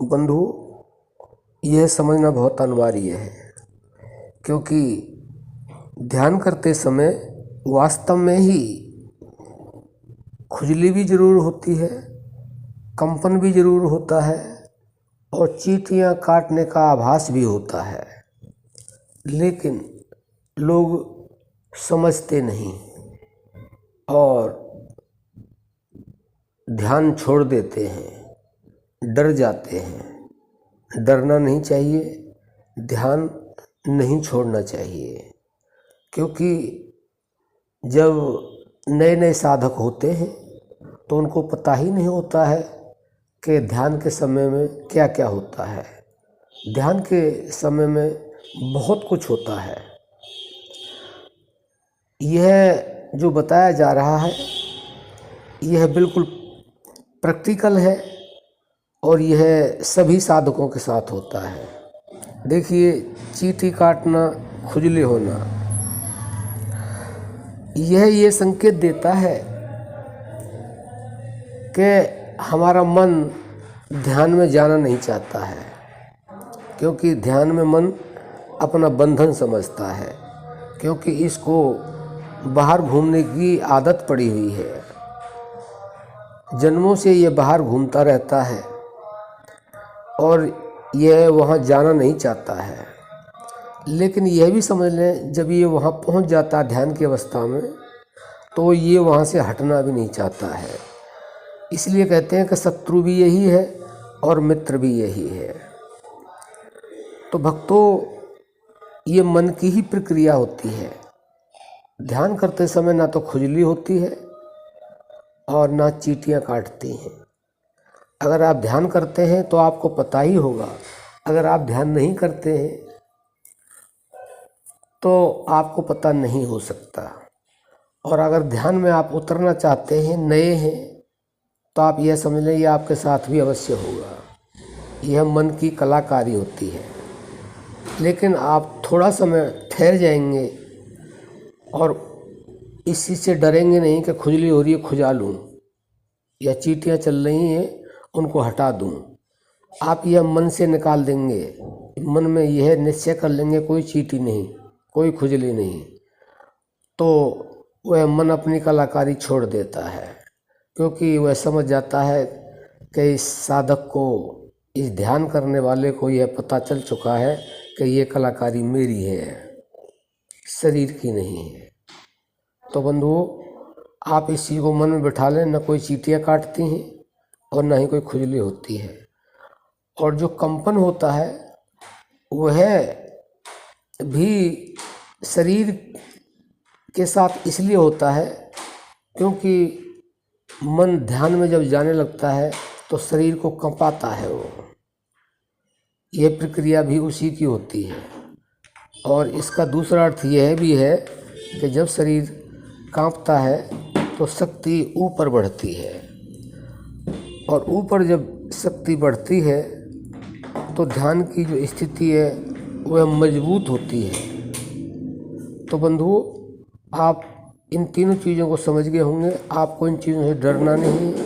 बंधु, यह समझना बहुत अनिवार्य है, क्योंकि ध्यान करते समय वास्तव में ही खुजली भी ज़रूर होती है, कंपन भी ज़रूर होता है और चींटियाँ काटने का आभास भी होता है, लेकिन लोग समझते नहीं और ध्यान छोड़ देते हैं, डर जाते हैं। डरना नहीं चाहिए, ध्यान नहीं छोड़ना चाहिए, क्योंकि जब नए नए साधक होते हैं तो उनको पता ही नहीं होता है कि ध्यान के समय में क्या क्या होता है। ध्यान के समय में बहुत कुछ होता है। यह जो बताया जा रहा है यह बिल्कुल प्रैक्टिकल है और यह सभी साधकों के साथ होता है। देखिए, चींटी काटना, खुजली होना, यह ये संकेत देता है कि हमारा मन ध्यान में जाना नहीं चाहता है, क्योंकि ध्यान में मन अपना बंधन समझता है, क्योंकि इसको बाहर घूमने की आदत पड़ी हुई है। जन्मों से ये बाहर घूमता रहता है और यह वहाँ जाना नहीं चाहता है। लेकिन यह भी समझ लें, जब ये वहाँ पहुँच जाता है ध्यान की अवस्था में, तो ये वहाँ से हटना भी नहीं चाहता है। इसलिए कहते हैं कि शत्रु भी यही है और मित्र भी यही है। तो भक्तों, ये मन की ही प्रक्रिया होती है। ध्यान करते समय ना तो खुजली होती है और ना चींटियाँ काटती हैं। अगर आप ध्यान करते हैं तो आपको पता ही होगा। अगर आप ध्यान नहीं करते हैं तो आपको पता नहीं हो सकता। और अगर ध्यान में आप उतरना चाहते हैं, नए हैं, तो आप यह समझ लें ये आपके साथ भी अवश्य होगा। यह मन की कलाकारी होती है। लेकिन आप थोड़ा समय ठहर जाएंगे और इस चीज़ से डरेंगे नहीं कि खुजली हो रही है, खुजा लूँ, या चींटियाँ चल रही हैं, उनको हटा दूँ। आप यह मन से निकाल देंगे, मन में यह निश्चय कर लेंगे कोई चींटी नहीं, कोई खुजली नहीं, तो वह मन अपनी कलाकारी छोड़ देता है, क्योंकि वह समझ जाता है कि इस साधक को, इस ध्यान करने वाले को यह पता चल चुका है कि ये कलाकारी मेरी है, शरीर की नहीं है। तो बंधुओं, आप इस चीज़ को मन में बिठा लें, न कोई चींटियाँ काटती हैं और न ही कोई खुजली होती है। और जो कंपन होता है वह भी शरीर के साथ इसलिए होता है क्योंकि मन ध्यान में जब जाने लगता है तो शरीर को कंपाता है वो। यह प्रक्रिया भी उसी की होती है। और इसका दूसरा अर्थ यह भी है कि जब शरीर कांपता है तो शक्ति ऊपर बढ़ती है, और ऊपर जब शक्ति बढ़ती है तो ध्यान की जो स्थिति है वह मजबूत होती है। तो बंधुओं, आप इन तीनों चीज़ों को समझ गए होंगे। आपको इन चीज़ों से डरना नहीं है।